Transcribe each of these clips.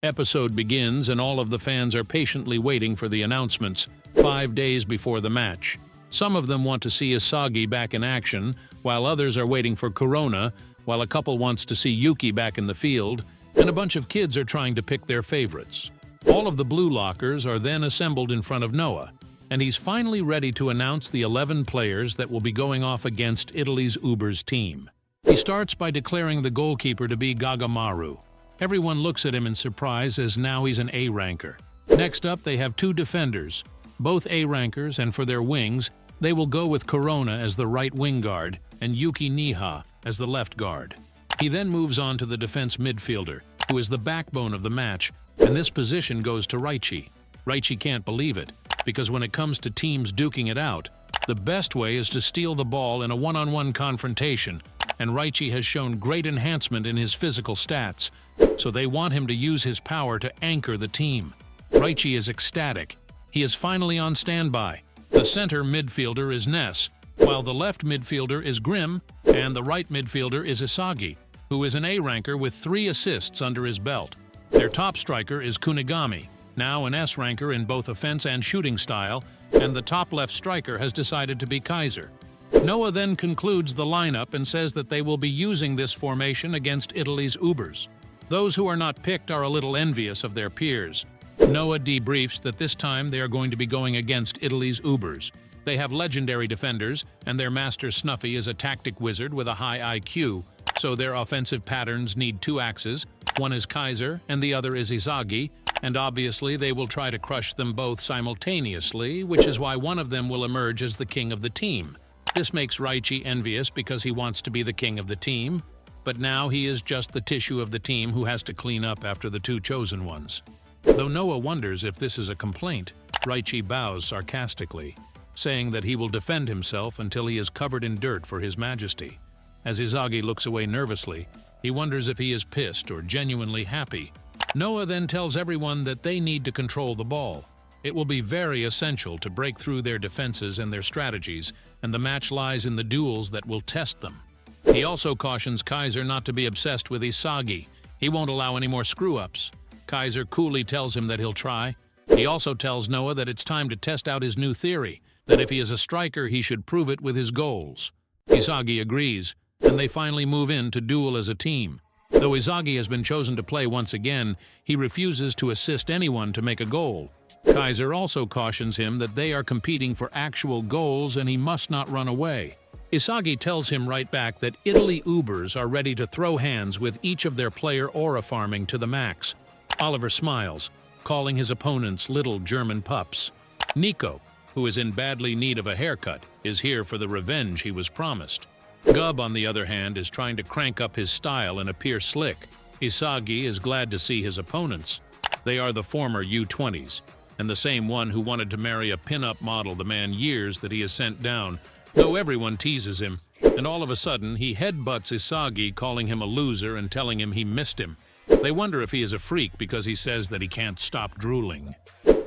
Episode begins and all of the fans are patiently waiting for the announcements 5 days before the match. Some of them want to see Isagi back in action, while others are waiting for Corona, while a couple wants to see Yuki back in the field, and a bunch of kids are trying to pick their favorites. All of the blue lockers are then assembled in front of Noah, and he's finally ready to announce the 11 players that will be going off against Italy's Uber's team. He starts by declaring the goalkeeper to be Gagamaru. Everyone looks at him in surprise as now he's an A-ranker. Next up, they have two defenders, both A-rankers, and for their wings, they will go with Corona as the right wing guard and Yuki Niha as the left guard. He then moves on to the defense midfielder, who is the backbone of the match, and this position goes to Yoichi. Yoichi can't believe it, because when it comes to teams duking it out, the best way is to steal the ball in a one-on-one confrontation, and Yoichi has shown great enhancement in his physical stats, so they want him to use his power to anchor the team. Yoichi is ecstatic. He is finally on standby. The center midfielder is Ness, while the left midfielder is Grim, and the right midfielder is Isagi, who is an A-ranker with 3 assists under his belt. Their top striker is Kunigami, now an S-ranker in both offense and shooting style, and the top left striker has decided to be Kaiser. Noah then concludes the lineup and says that they will be using this formation against Italy's Ubers. Those who are not picked are a little envious of their peers. Noah debriefs that this time they are going to be going against Italy's Ubers. They have legendary defenders, and their master Snuffy is a tactic wizard with a high IQ, so their offensive patterns need 2 axes. One is Kaiser and the other is Isagi, and obviously they will try to crush them both simultaneously, which is why one of them will emerge as the king of the team. This makes Yoichi envious because he wants to be the king of the team, but now he is just the tissue of the team who has to clean up after the 2 chosen ones. Though Noah wonders if this is a complaint, Yoichi bows sarcastically, saying that he will defend himself until he is covered in dirt for his majesty. As Isagi looks away nervously, he wonders if he is pissed or genuinely happy. Noah then tells everyone that they need to control the ball. It will be very essential to break through their defenses and their strategies, and the match lies in the duels that will test them. He also cautions Kaiser not to be obsessed with Isagi. He won't allow any more screw-ups. Kaiser coolly tells him that he'll try. He also tells Noah that it's time to test out his new theory, that if he is a striker, he should prove it with his goals. Isagi agrees, and they finally move in to duel as a team. Though Isagi has been chosen to play once again, he refuses to assist anyone to make a goal. Kaiser also cautions him that they are competing for actual goals and he must not run away. Isagi tells him right back that Italy Ubers are ready to throw hands with each of their player aura farming to the max. Oliver smiles, calling his opponents little German pups. Nico, who is in badly need of a haircut, is here for the revenge he was promised. Gub, on the other hand, is trying to crank up his style and appear slick. Isagi is glad to see his opponents. They are the former U-20s, and the same one who wanted to marry a pin-up model the man years that he has sent down, though everyone teases him, and all of a sudden he headbutts Isagi, calling him a loser and telling him he missed him. They wonder if he is a freak because he says that he can't stop drooling.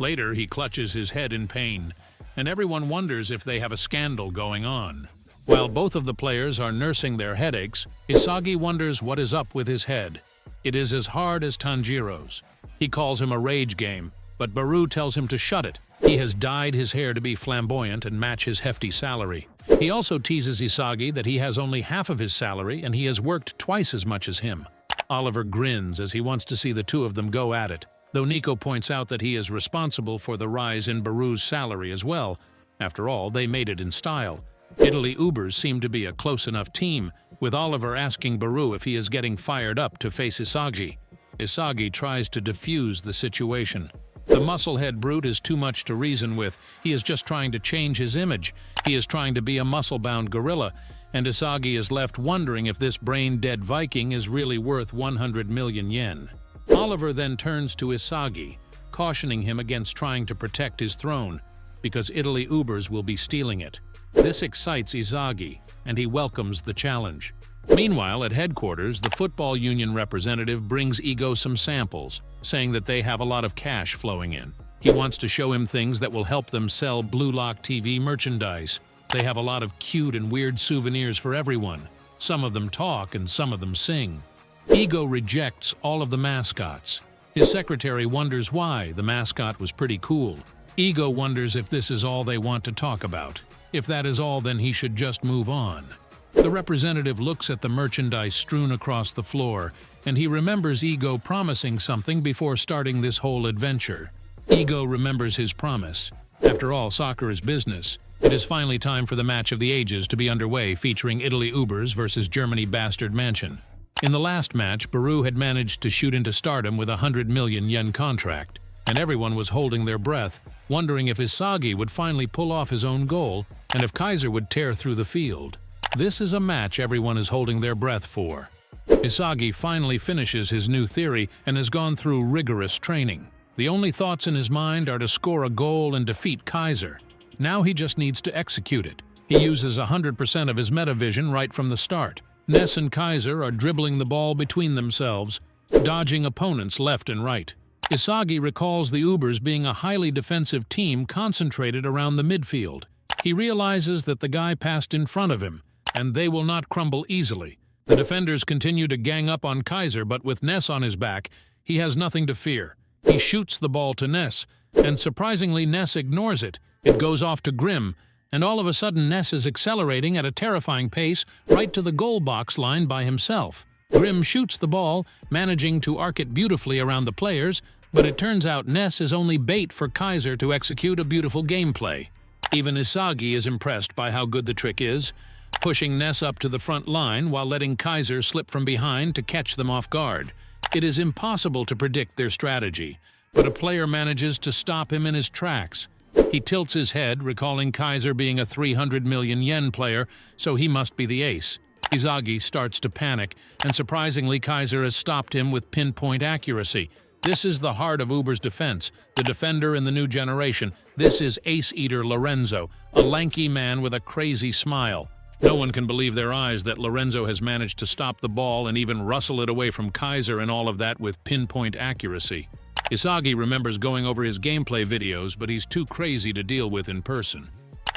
Later, he clutches his head in pain, and everyone wonders if they have a scandal going on. While both of the players are nursing their headaches, Isagi wonders what is up with his head. It is as hard as Tanjiro's. He calls him a rage game, but Baru tells him to shut it. He has dyed his hair to be flamboyant and match his hefty salary. He also teases Isagi that he has only half of his salary and he has worked twice as much as him. Oliver grins as he wants to see the two of them go at it, though Nico points out that he is responsible for the rise in Baru's salary as well. After all, they made it in style. Italy Ubers seem to be a close enough team, with Oliver asking Baru if he is getting fired up to face Isagi. Isagi tries to defuse the situation. The musclehead brute is too much to reason with. He is just trying to change his image. He is trying to be a muscle-bound gorilla, and Isagi is left wondering if this brain-dead Viking is really worth 100 million yen. Oliver then turns to Isagi, cautioning him against trying to protect his throne, because Italy Ubers will be stealing it. This excites Isagi, and he welcomes the challenge. Meanwhile, at headquarters, the football union representative brings Ego some samples, saying that they have a lot of cash flowing in. He wants to show him things that will help them sell Blue Lock TV merchandise. They have a lot of cute and weird souvenirs for everyone. Some of them talk and some of them sing. Ego rejects all of the mascots. His secretary wonders why. The mascot was pretty cool. Ego wonders if this is all they want to talk about. If that is all, then he should just move on. The representative looks at the merchandise strewn across the floor, and he remembers Ego promising something before starting this whole adventure. Ego remembers his promise. After all, soccer is business. It is finally time for the match of the ages to be underway, featuring Italy Ubers versus Germany Bastard Mansion. In the last match, Baru had managed to shoot into stardom with a 100 million yen contract, and everyone was holding their breath, wondering if Isagi would finally pull off his own goal and if Kaiser would tear through the field. This is a match everyone is holding their breath for. Isagi finally finishes his new theory and has gone through rigorous training. The only thoughts in his mind are to score a goal and defeat Kaiser. Now he just needs to execute it. He uses 100% of his metavision right from the start. Ness and Kaiser are dribbling the ball between themselves, dodging opponents left and right. Isagi recalls the Ubers being a highly defensive team concentrated around the midfield. He realizes that the guy passed in front of him, and they will not crumble easily. The defenders continue to gang up on Kaiser, but with Ness on his back, he has nothing to fear. He shoots the ball to Ness, and surprisingly Ness ignores it. It goes off to Grimm, and all of a sudden Ness is accelerating at a terrifying pace right to the goal box line by himself. Grimm shoots the ball, managing to arc it beautifully around the players, but it turns out Ness is only bait for Kaiser to execute a beautiful gameplay. Even Isagi is impressed by how good the trick is, pushing Ness up to the front line while letting Kaiser slip from behind to catch them off guard. It is impossible to predict their strategy, but a player manages to stop him in his tracks. He tilts his head, recalling Kaiser being a 300 million yen player, so he must be the ace. Isagi starts to panic, and surprisingly Kaiser has stopped him with pinpoint accuracy. This is the heart of Uber's defense, the defender in the new generation. This is ace-eater Lorenzo, a lanky man with a crazy smile. No one can believe their eyes that Lorenzo has managed to stop the ball and even rustle it away from Kaiser, and all of that with pinpoint accuracy. Isagi remembers going over his gameplay videos, but he's too crazy to deal with in person.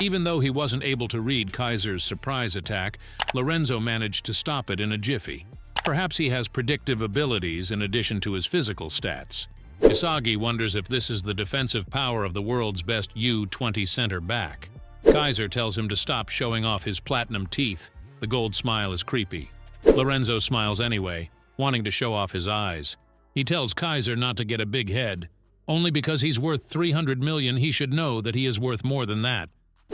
Even though he wasn't able to read Kaiser's surprise attack, Lorenzo managed to stop it in a jiffy. Perhaps he has predictive abilities in addition to his physical stats. Isagi wonders if this is the defensive power of the world's best U-20 center back. Kaiser tells him to stop showing off his platinum teeth. The gold smile is creepy. Lorenzo smiles anyway, wanting to show off his eyes. He tells Kaiser not to get a big head. Only because he's worth 300 million, he should know that he is worth more than that.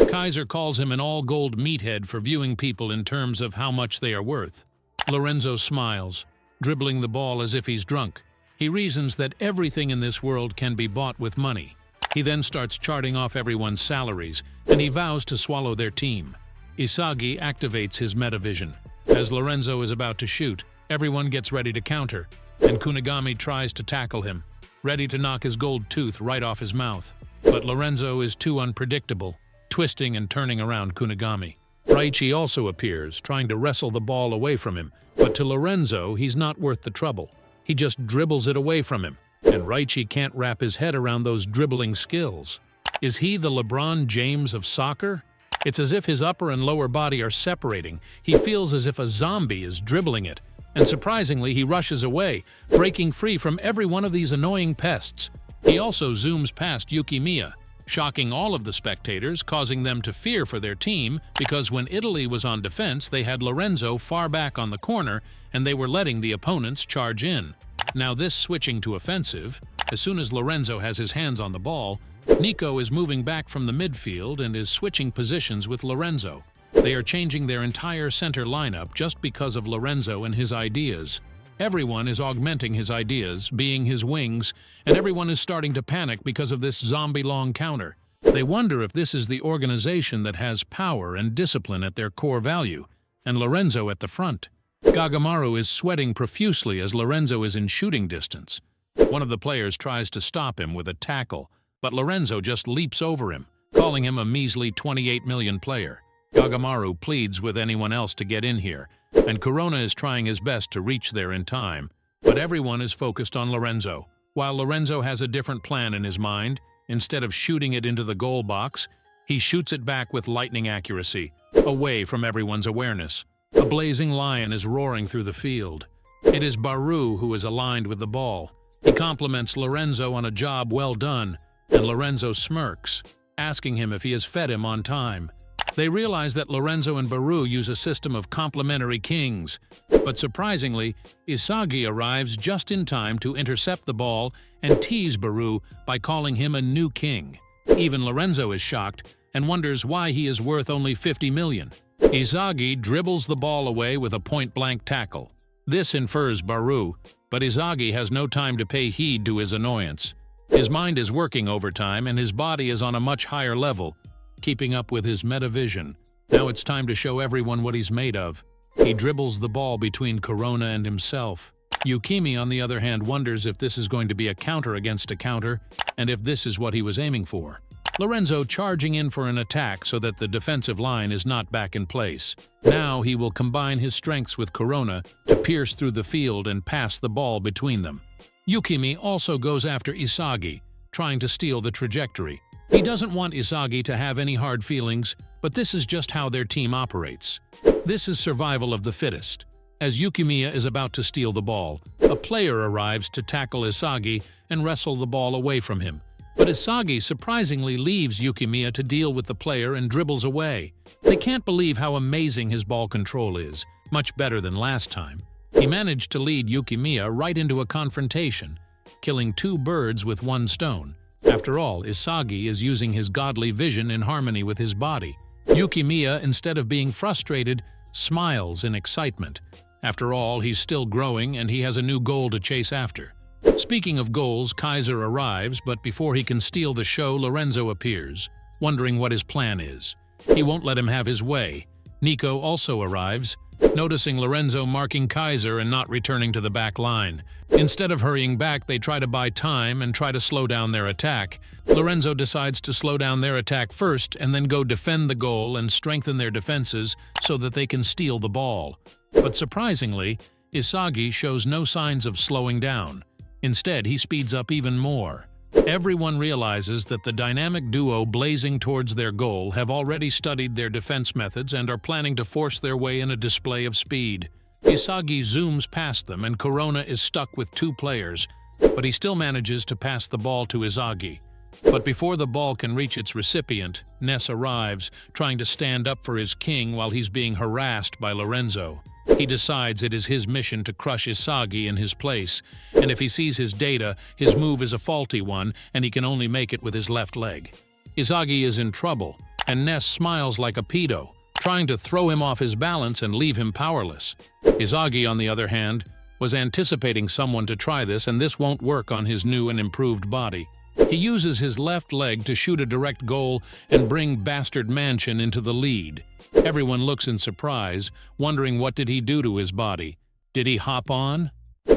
Kaiser calls him an all-gold meathead for viewing people in terms of how much they are worth. Lorenzo smiles, dribbling the ball as if he's drunk. He reasons that everything in this world can be bought with money. He then starts charting off everyone's salaries, and he vows to swallow their team. Isagi activates his metavision. As Lorenzo is about to shoot, everyone gets ready to counter, and Kunigami tries to tackle him, ready to knock his gold tooth right off his mouth. But Lorenzo is too unpredictable, twisting and turning around Kunigami. Yoichi also appears, trying to wrestle the ball away from him, but to Lorenzo, he's not worth the trouble. He just dribbles it away from him, and Yoichi can't wrap his head around those dribbling skills. Is he the LeBron James of soccer? It's as if his upper and lower body are separating. He feels as if a zombie is dribbling it. And surprisingly, he rushes away, breaking free from every one of these annoying pests. He also zooms past Yukimiya, shocking all of the spectators, causing them to fear for their team, because when Italy was on defense, they had Lorenzo far back on the corner, and they were letting the opponents charge in. Now this switching to offensive, as soon as Lorenzo has his hands on the ball, Nico is moving back from the midfield and is switching positions with Lorenzo. They are changing their entire center lineup just because of Lorenzo and his ideas. Everyone is augmenting his ideas, being his wings, and everyone is starting to panic because of this zombie-long counter. They wonder if this is the organization that has power and discipline at their core value, and Lorenzo at the front. Gagamaru is sweating profusely as Lorenzo is in shooting distance. One of the players tries to stop him with a tackle, but Lorenzo just leaps over him, calling him a measly 28 million player. Gagamaru pleads with anyone else to get in here, and Corona is trying his best to reach there in time. But everyone is focused on Lorenzo. While Lorenzo has a different plan in his mind, instead of shooting it into the goal box, he shoots it back with lightning accuracy, away from everyone's awareness. A blazing lion is roaring through the field. It is Baru who is aligned with the ball. He compliments Lorenzo on a job well done, and Lorenzo smirks, asking him if he has fed him on time. They realize that Lorenzo and Baru use a system of complementary kings, but surprisingly, Isagi arrives just in time to intercept the ball and tease Baru by calling him a new king. Even Lorenzo is shocked and wonders why he is worth only 50 million. Isagi dribbles the ball away with a point-blank tackle. This infers Baru, but Isagi has no time to pay heed to his annoyance. His mind is working overtime and his body is on a much higher level, keeping up with his metavision. Now it's time to show everyone what he's made of. He dribbles the ball between Corona and himself. Yukimi, on the other hand, wonders if this is going to be a counter against a counter, and if this is what he was aiming for. Lorenzo charging in for an attack so that the defensive line is not back in place. Now he will combine his strengths with Corona to pierce through the field and pass the ball between them. Yukimi also goes after Isagi, trying to steal the trajectory. He doesn't want Isagi to have any hard feelings, but this is just how their team operates. This is survival of the fittest. As Yukimiya is about to steal the ball, a player arrives to tackle Isagi and wrestle the ball away from him. But Isagi surprisingly leaves Yukimiya to deal with the player and dribbles away. They can't believe how amazing his ball control is, much better than last time. He managed to lead Yukimiya right into a confrontation, killing two birds with one stone. After all, Isagi is using his godly vision in harmony with his body. Yukimiya, instead of being frustrated, smiles in excitement. After all, he's still growing and he has a new goal to chase after. Speaking of goals, Kaiser arrives, but before he can steal the show, Lorenzo appears, wondering what his plan is. He won't let him have his way. Nico also arrives, noticing Lorenzo marking Kaiser and not returning to the back line. Instead of hurrying back, they try to buy time and try to slow down their attack. Lorenzo decides to slow down their attack first and then go defend the goal and strengthen their defenses so that they can steal the ball. But surprisingly, Isagi shows no signs of slowing down. Instead, he speeds up even more. Everyone realizes that the dynamic duo blazing towards their goal have already studied their defense methods and are planning to force their way in a display of speed. Isagi zooms past them and Corona is stuck with two players, but he still manages to pass the ball to Isagi. But before the ball can reach its recipient, Ness arrives, trying to stand up for his king while he's being harassed by Lorenzo. He decides it is his mission to crush Isagi in his place, and if he sees his data, his move is a faulty one and he can only make it with his left leg. Isagi is in trouble, and Ness smiles like a pedo, trying to throw him off his balance and leave him powerless. Isagi, on the other hand, was anticipating someone to try this, and this won't work on his new and improved body. He uses his left leg to shoot a direct goal and bring Bastard Mansion into the lead. Everyone looks in surprise, wondering what did he do to his body. Did he hop on?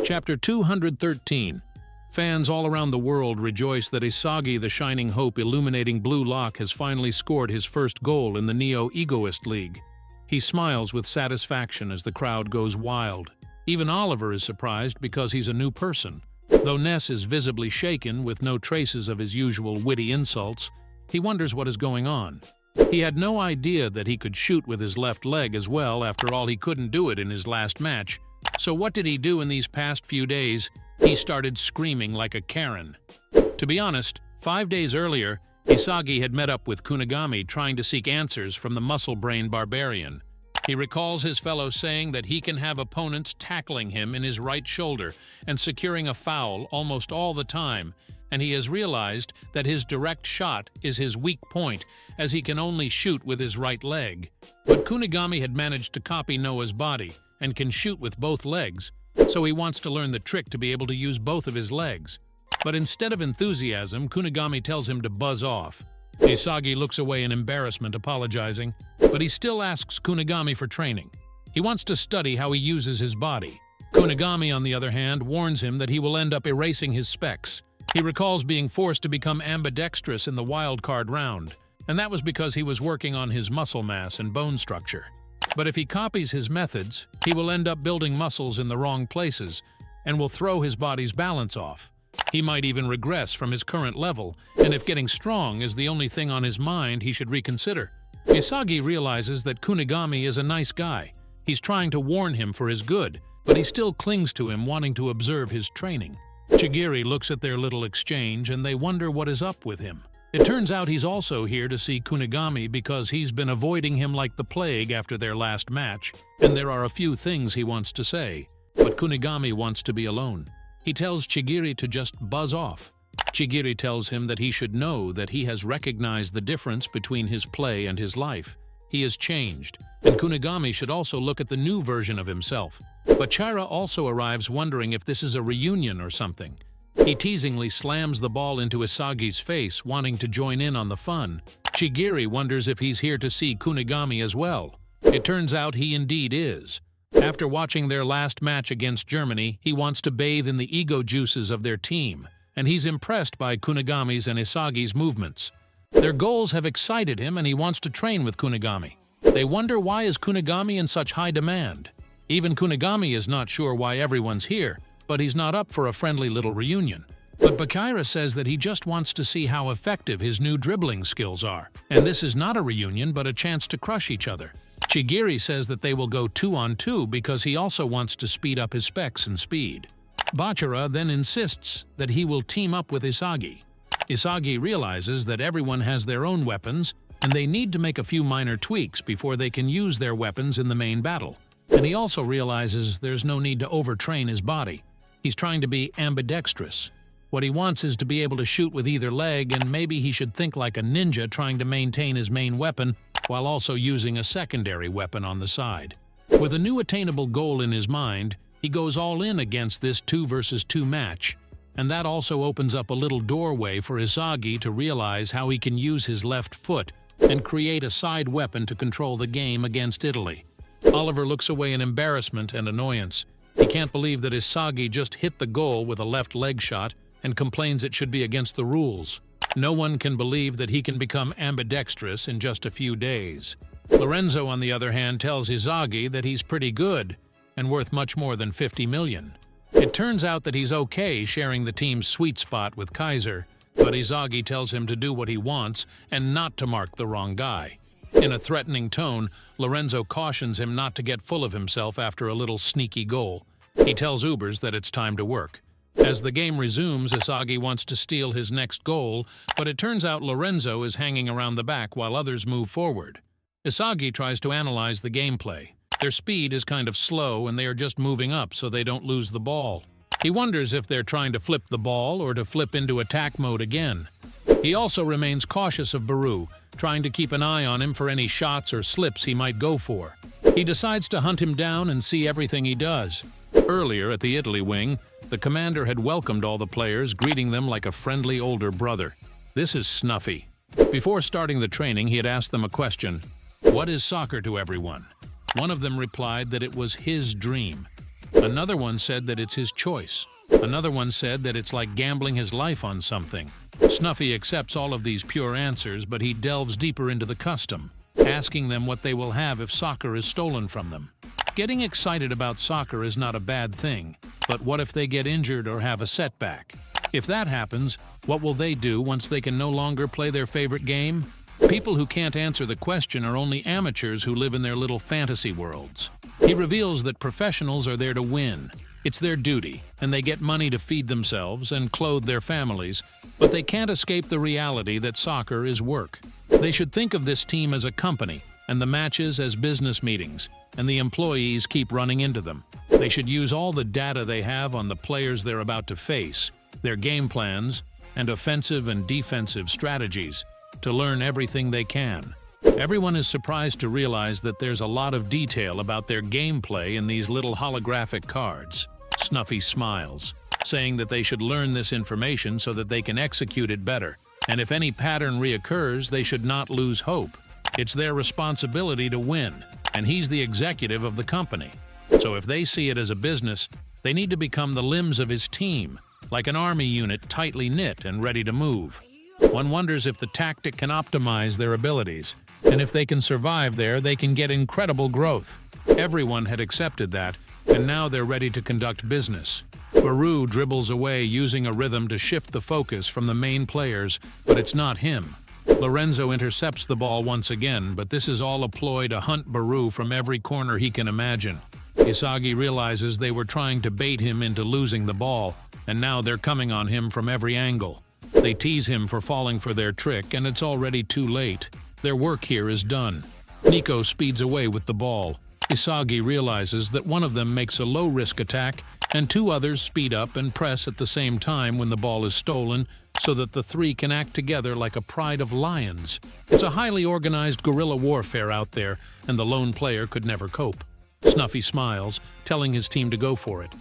Chapter 213. Fans all around the world rejoice that Isagi, the Shining Hope illuminating Blue Lock, has finally scored his first goal in the Neo Egoist League. He smiles with satisfaction as the crowd goes wild. Even Oliver is surprised because he's a new person. Though Ness is visibly shaken with no traces of his usual witty insults, he wonders what is going on. He had no idea that he could shoot with his left leg as well. After all, he couldn't do it in his last match. So what did he do in these past few days? He started screaming like a Karen. To be honest, 5 days earlier, Isagi had met up with Kunigami trying to seek answers from the muscle-brain barbarian. He recalls his fellow saying that he can have opponents tackling him in his right shoulder and securing a foul almost all the time, and he has realized that his direct shot is his weak point, as he can only shoot with his right leg. But Kunigami had managed to copy Noah's body and can shoot with both legs, so he wants to learn the trick to be able to use both of his legs. But instead of enthusiasm, Kunigami tells him to buzz off. Isagi looks away in embarrassment, apologizing, but he still asks Kunigami for training. He wants to study how he uses his body. Kunigami, on the other hand, warns him that he will end up erasing his specs. He recalls being forced to become ambidextrous in the wildcard round, and that was because he was working on his muscle mass and bone structure. But if he copies his methods, he will end up building muscles in the wrong places and will throw his body's balance off. He might even regress from his current level, and if getting strong is the only thing on his mind, he should reconsider. Isagi realizes that Kunigami is a nice guy. He's trying to warn him for his good, but he still clings to him, wanting to observe his training. Chigiri looks at their little exchange and they wonder what is up with him. It turns out he's also here to see Kunigami because he's been avoiding him like the plague after their last match, and there are a few things he wants to say. But Kunigami wants to be alone. He tells Chigiri to just buzz off. Chigiri tells him that he should know that he has recognized the difference between his play and his life. He has changed, and Kunigami should also look at the new version of himself. But Chira also arrives wondering if this is a reunion or something. He teasingly slams the ball into Isagi's face, wanting to join in on the fun. Chigiri wonders if he's here to see Kunigami as well. It turns out he indeed is. After watching their last match against Germany, he wants to bathe in the ego juices of their team, and he's impressed by Kunigami's and Isagi's movements. Their goals have excited him and he wants to train with Kunigami. They wonder why is Kunigami in such high demand. Even Kunigami is not sure why everyone's here, but he's not up for a friendly little reunion. But Bakira says that he just wants to see how effective his new dribbling skills are, and this is not a reunion but a chance to crush each other. Chigiri says that they will go 2-on-2 because he also wants to speed up his specs and speed. Bachira then insists that he will team up with Isagi. Isagi realizes that everyone has their own weapons, and they need to make a few minor tweaks before they can use their weapons in the main battle. And he also realizes there's no need to overtrain his body. He's trying to be ambidextrous. What he wants is to be able to shoot with either leg, and maybe he should think like a ninja trying to maintain his main weapon while also using a secondary weapon on the side. With a new attainable goal in his mind, he goes all in against this 2-versus-2 match, and that also opens up a little doorway for Isagi to realize how he can use his left foot and create a side weapon to control the game against Italy. Oliver looks away in embarrassment and annoyance. He can't believe that Isagi just hit the goal with a left leg shot and complains it should be against the rules. No one can believe that he can become ambidextrous in just a few days. Lorenzo, on the other hand, tells Isagi that he's pretty good and worth much more than 50 million. It turns out that he's okay sharing the team's sweet spot with Kaiser, but Isagi tells him to do what he wants and not to mark the wrong guy. In a threatening tone, Lorenzo cautions him not to get full of himself after a little sneaky goal. He tells Ubers that it's time to work. As the game resumes, Isagi wants to steal his next goal, but it turns out Lorenzo is hanging around the back while others move forward. Isagi tries to analyze the gameplay. Their speed is kind of slow and they are just moving up so they don't lose the ball. He wonders if they're trying to flip the ball or to flip into attack mode again. He also remains cautious of Baru, trying to keep an eye on him for any shots or slips he might go for. He decides to hunt him down and see everything he does. Earlier at the Italy wing, the commander had welcomed all the players, greeting them like a friendly older brother. This is Snuffy. Before starting the training, he had asked them a question. What is soccer to everyone? One of them replied that it was his dream. Another one said that it's his choice. Another one said that it's like gambling his life on something. Snuffy accepts all of these pure answers, but he delves deeper into the custom, asking them what they will have if soccer is stolen from them. Getting excited about soccer is not a bad thing, but what if they get injured or have a setback? If that happens, what will they do once they can no longer play their favorite game? People who can't answer the question are only amateurs who live in their little fantasy worlds. He reveals that professionals are there to win. It's their duty, and they get money to feed themselves and clothe their families, but they can't escape the reality that soccer is work. They should think of this team as a company, and the matches as business meetings, and the employees keep running into them. They should use all the data they have on the players they're about to face, their game plans, and offensive and defensive strategies, to learn everything they can. Everyone is surprised to realize that there's a lot of detail about their gameplay in these little holographic cards. Snuffy smiles, saying that they should learn this information so that they can execute it better, and if any pattern reoccurs, they should not lose hope. It's their responsibility to win, and he's the executive of the company. So if they see it as a business, they need to become the limbs of his team, like an army unit tightly knit and ready to move. One wonders if the tactic can optimize their abilities, and if they can survive there, they can get incredible growth. Everyone had accepted that, and now they're ready to conduct business. Baru dribbles away using a rhythm to shift the focus from the main players, but it's not him. Lorenzo intercepts the ball once again, but this is all a ploy to hunt Baru from every corner he can imagine. Isagi realizes they were trying to bait him into losing the ball, and now they're coming on him from every angle. They tease him for falling for their trick, and it's already too late. Their work here is done. Nico speeds away with the ball. Isagi realizes that one of them makes a low-risk attack, and two others speed up and press at the same time when the ball is stolen, so that the three can act together like a pride of lions. It's a highly organized guerrilla warfare out there, and the lone player could never cope. Snuffy smiles, telling his team to go for it.